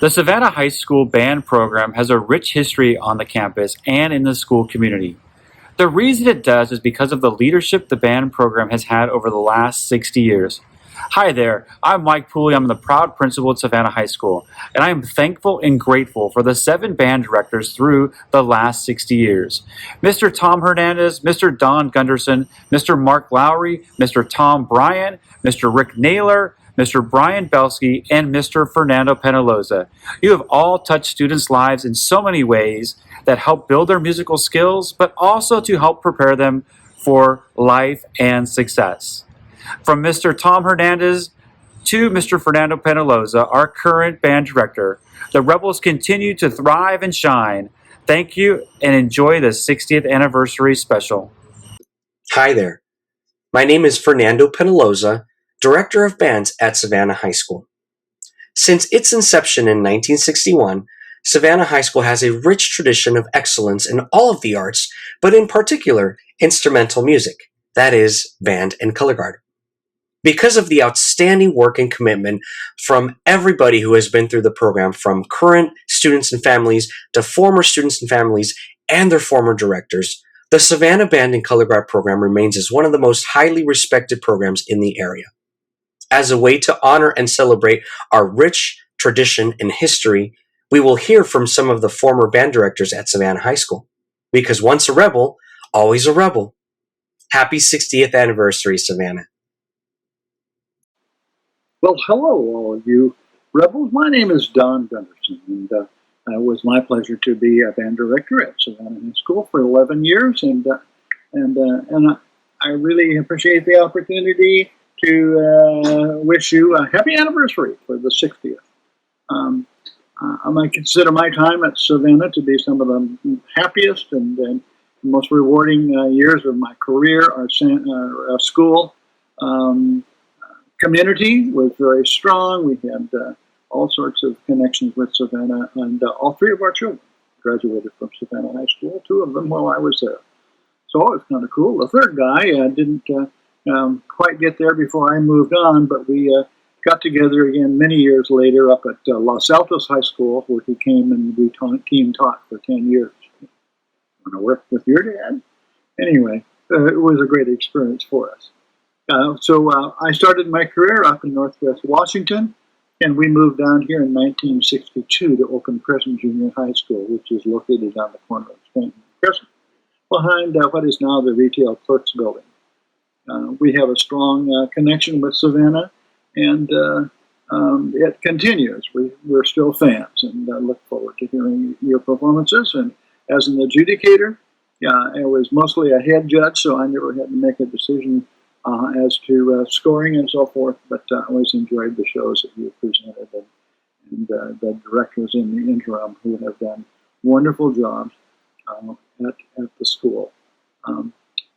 The Savanna High School band program has a rich history on the campus and in the school community. The reason it does is because of the leadership the band program has had over the last 60 years. Hi there, I'm Mike Pooley. I'm the proud principal at Savanna High School, and I am thankful and grateful for the 7 band directors through the last 60 years. Mr. Tom Hernandez, Mr. Don Gunderson, Mr. Mark Lowry, Mr. Tom Bryan, Mr. Rick Naylor, Mr. Brian Belsky, and Mr. Fernando Penaloza. You have all touched students' lives in so many ways that help build their musical skills, but also to help prepare them for life and success. From Mr. Tom Hernandez to Mr. Fernando Penaloza, our current band director, the Rebels continue to thrive and shine. Thank you and enjoy the 60th anniversary special. Hi there. My name is Fernando Penaloza, Director of Bands at Savanna High School. Since its inception in 1961, Savanna High School has a rich tradition of excellence in all of the arts, but in particular, instrumental music, that is, band and color guard. Because of the outstanding work and commitment from everybody who has been through the program, from current students and families to former students and families and their former directors, the Savanna Band and Color Guard program remains as one of the most highly respected programs in the area. As a way to honor and celebrate our rich tradition and history, we will hear from some of the former band directors at Savanna High School. Because once a rebel, always a rebel. Happy 60th anniversary, Savanna. Well, hello, all of you rebels. My name is Don Gunderson, and it was my pleasure to be a band director at Savanna High School for 11 years, and I really appreciate the opportunity to wish you a happy anniversary for the 60th. I might consider my time at Savanna to be some of the happiest and most rewarding years of my career. Our school community was very strong. We had all sorts of connections with Savanna, and all 3 of our children graduated from Savanna High School, 2 of them while I was there. So it was kind of cool. The third guy didn't quite get there before I moved on, but we got together again many years later up at Los Altos High School, where he came and we team taught for 10 years. Want to work with your dad? Anyway, it was a great experience for us. So I started my career up in Northwest Washington, and we moved down here in 1962 to Open Crescent Junior High School, which is located on the corner of Stanton and Crescent, behind what is now the Retail Clerks Building. We have a strong connection with Savanna, and it continues. We're still fans, and look forward to hearing your performances. And as an adjudicator, I was mostly a head judge, so I never had to make a decision as to scoring and so forth, but I always enjoyed the shows that you presented, and the directors in the interim who have done wonderful jobs at the school.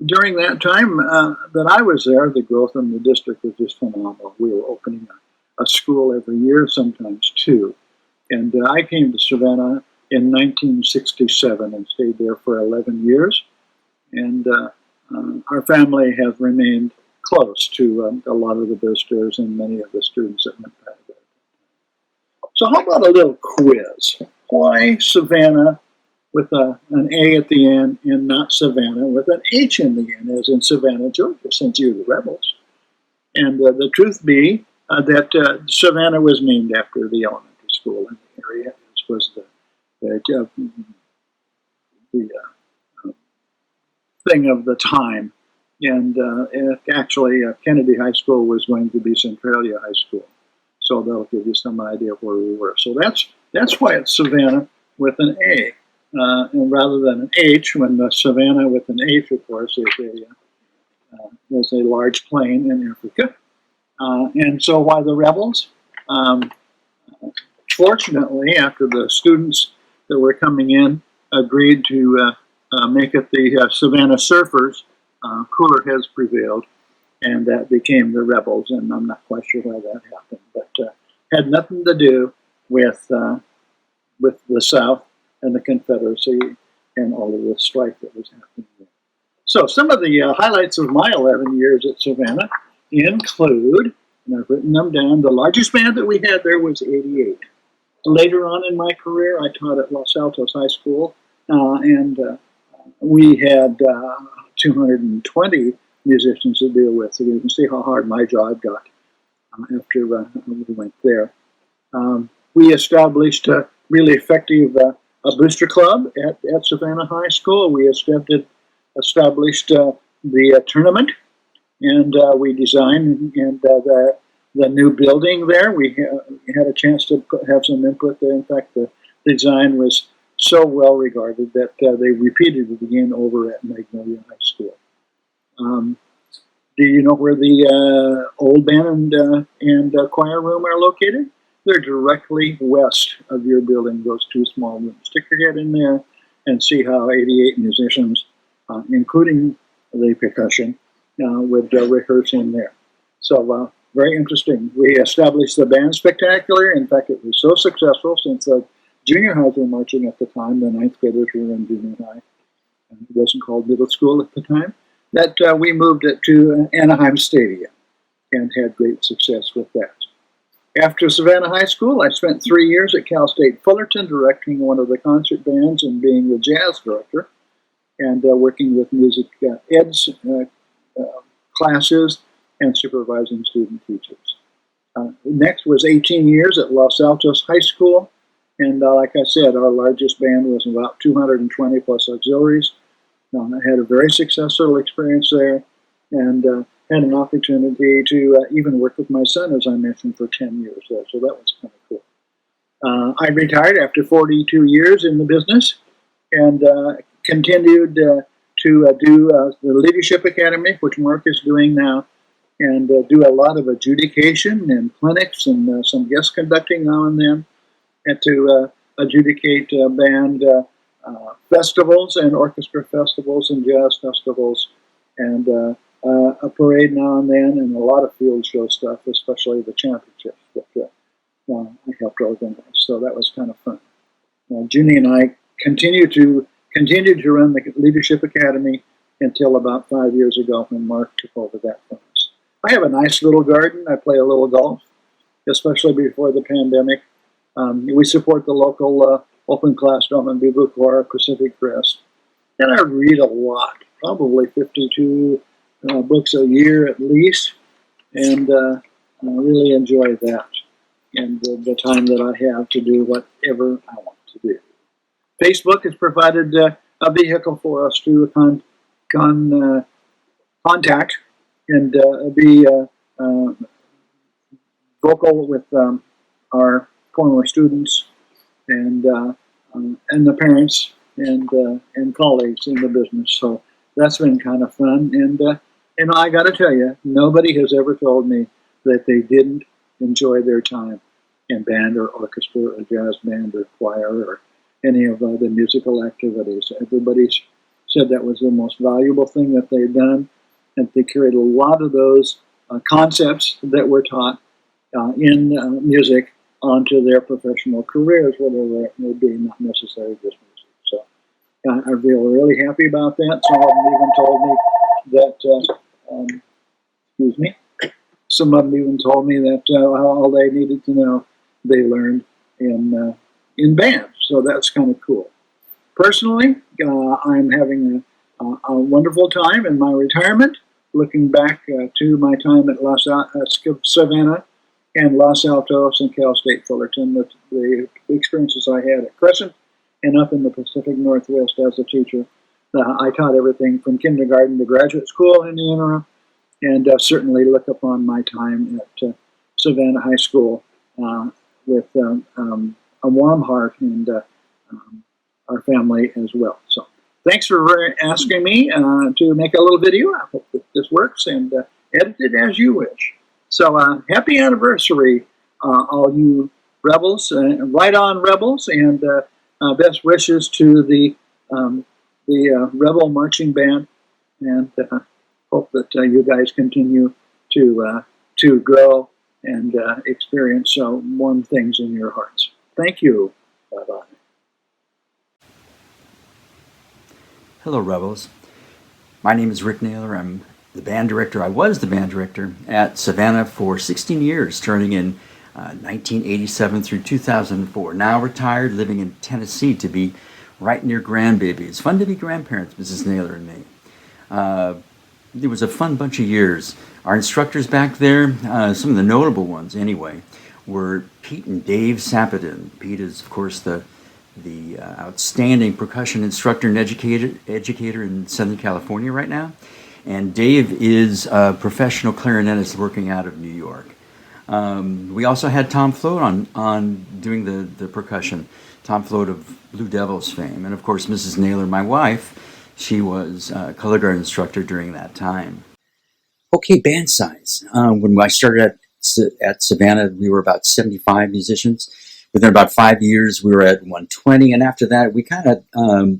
During that time that I was there, the growth in the district was just phenomenal. We were opening a school every year, sometimes 2. And I came to Savanna in 1967 and stayed there for 11 years. And our family has remained close to a lot of the visitors and many of the students that went back there. So how about a little quiz? Why Savanna with an A at the end and not Savannah with an H in the end, as in Savannah, Georgia, since you're the rebels? And the truth be that Savannah was named after the elementary school in the area. This was the thing of the time. And actually, Kennedy High School was going to be Centralia High School. So that'll give you some idea of where we were. So that's why it's Savannah with an A. And rather than an H, when the Savannah with an H, of course, is a large plain in Africa. And so why the rebels? Fortunately, after the students that were coming in agreed to make it the Savannah Surfers, cooler heads prevailed, and that became the rebels. And I'm not quite sure how that happened, but had nothing to do with the South and the Confederacy and all of the strife that was happening there. So some of the highlights of my 11 years at Savanna include, and I've written them down, the largest band that we had there was 88. Later on in my career, I taught at Los Altos High School, and we had 220 musicians to deal with. So you can see how hard my job got after we went there. We established a really effective a booster club at Savanna High School. We established the tournament, and we designed and the new building there. We had a chance to have some input there. In fact, the design was so well regarded that they repeated it again over at Magnolia High School. Do you know where the old band and choir room are located? They're directly west of your building, those two small rooms. Stick your head in there and see how 88 musicians, including the percussion, would rehearse in there. So very interesting. We established the band spectacular. In fact, it was so successful since the junior highs were marching at the time, the ninth graders were in junior high. It wasn't called middle school at the time, that we moved it to Anaheim Stadium and had great success with that. After Savanna High School, I spent 3 years at Cal State Fullerton directing one of the concert bands and being the jazz director and working with music ed's classes and supervising student teachers. Next was 18 years at Los Altos High School, and like I said, our largest band was about 220 plus auxiliaries. I had a very successful experience there, and had an opportunity to even work with my son, as I mentioned, for 10 years there. So that was kind of cool. I retired after 42 years in the business and continued to do the Leadership Academy, which Mark is doing now, and do a lot of adjudication and clinics and some guest conducting now and then, and to adjudicate band festivals and orchestra festivals and jazz festivals, and a parade now and then, and a lot of field show stuff, especially the championships that I helped organize. So that was kind of fun. Junie and I continued to run the Leadership Academy until about 5 years ago when Mark took over that from us. I have a nice little garden. I play a little golf, especially before the pandemic. We support the local open class drum and bugle choir, Pacific Crest. And I read a lot, probably 52 books a year at least, and I really enjoy that and the time that I have to do whatever I want to do. Facebook has provided a vehicle for us to contact and be vocal with our former students and the parents and colleagues in the business. So that's been kind of fun. And I got to tell you, nobody has ever told me that they didn't enjoy their time in band or orchestra or jazz band or choir or any of the musical activities. Everybody's said that was the most valuable thing that they've done, and they carried a lot of those concepts that were taught in music onto their professional careers, whatever it may be, not necessarily just music. So I feel really happy about that. Some of them even told me that, some of them even told me that all they needed to know they learned in band. So that's kind of cool. Personally, I'm having a wonderful time in my retirement, looking back to my time at Savanna and Los Altos and Cal State Fullerton, the experiences I had at Crescent and up in the Pacific Northwest as a teacher. I taught everything from kindergarten to graduate school in the interim, and certainly look upon my time at Savanna High School with a warm heart and our family as well. So thanks for asking me to make a little video. I hope that this works, and edit it as you wish. So happy anniversary, all you rebels, right on rebels, and best wishes to the Rebel Marching Band, and hope that you guys continue to grow and experience warm things in your hearts. Thank you. Bye-bye. Hello, Rebels. My name is Rick Naylor. I'm the band director. I was the band director at Savanna for 16 years, turning in 1987 through 2004. Now retired, living in Tennessee to be right near grandbabies. Fun to be grandparents, Mrs. Naylor and me. It was a fun bunch of years. Our instructors back there, some of the notable ones anyway, were Pete and Dave Sapadin. Pete is, of course, the outstanding percussion instructor and educator in Southern California right now. And Dave is a professional clarinetist working out of New York. We also had Tom Float on doing the percussion. Tom Float of Blue Devils fame. And of course, Mrs. Naylor, my wife, she was a Colorguard instructor during that time. Okay, band size. When I started at Savanna, we were about 75 musicians. Within about 5 years, we were at 120. And after that, we kind of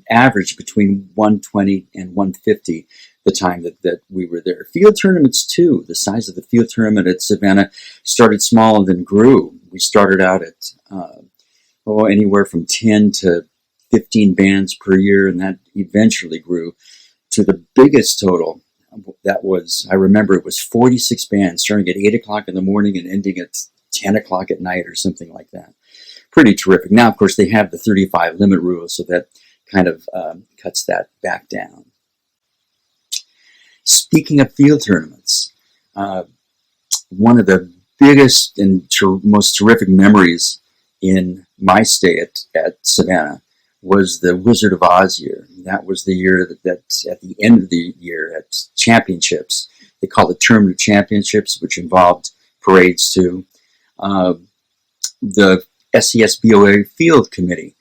averaged between 120 and 150 the time that we were there. Field tournaments, too. The size of the field tournament at Savanna started small and then grew. We started out at anywhere from 10 to 15 bands per year, and that eventually grew to the biggest total. That was, I remember it was 46 bands, starting at 8 o'clock in the morning and ending at 10 o'clock at night or something like that. Pretty terrific. Now, of course, they have the 35 limit rule, so that kind of cuts that back down. Speaking of field tournaments, one of the biggest and most terrific memories in my stay at Savanna was the Wizard of Oz year. That was the year that at the end of the year at championships, they called it Tournament Championships, which involved parades too. The SESBOA Field Committee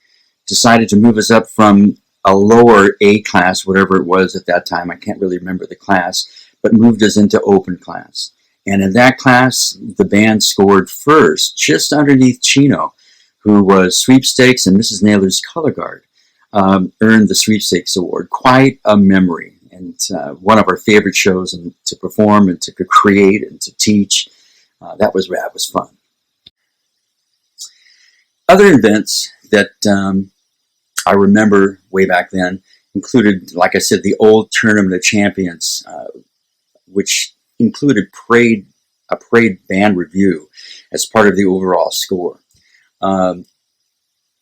decided to move us up from a lower A class, whatever it was at that time. I can't really remember the class, but moved us into open class. And in that class, the band scored first, just underneath Chino, who was sweepstakes, and Mrs. Naylor's Colorguard earned the sweepstakes award. Quite a memory, and one of our favorite shows to perform and to create and to teach. That was fun. Other events that I remember way back then included, like I said, the old Tournament of Champions, which included a parade band review as part of the overall score.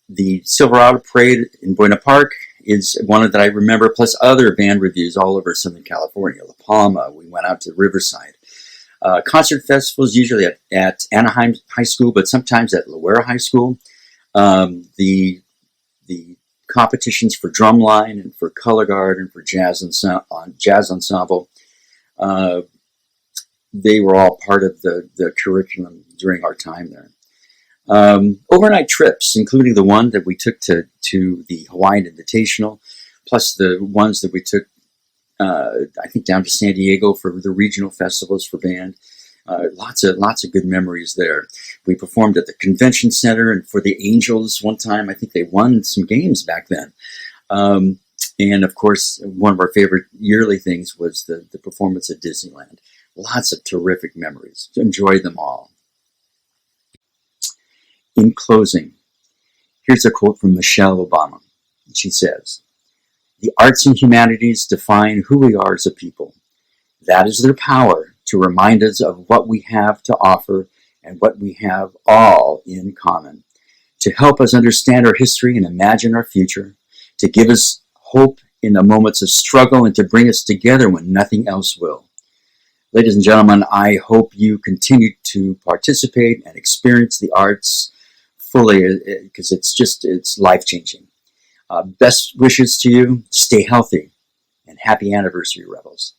The Silverado Parade in Buena Park is one that I remember, plus other band reviews all over Southern California. La Palma, we went out to Riverside. Concert festivals, usually at Anaheim High School, but sometimes at Loera High School. The competitions for drumline and for Colorguard and for jazz ensemble, they were all part of the curriculum during our time there. Overnight trips, including the one that we took to the Hawaiian Invitational, plus the ones that we took, I think, down to San Diego for the regional festivals for band. Lots of good memories there. We performed at the Convention Center, and for the Angels one time, I think they won some games back then. And of course, one of our favorite yearly things was the performance at Disneyland. Lots of terrific memories. Enjoyed them all. In closing, here's a quote from Michelle Obama. She says, "The arts and humanities define who we are as a people. That is their power to remind us of what we have to offer and what we have all in common, to help us understand our history and imagine our future, to give us hope in the moments of struggle, and to bring us together when nothing else will." Ladies and gentlemen, I hope you continue to participate and experience the arts fully, because it's life-changing. Best wishes to you. Stay healthy, and happy anniversary, Rebels.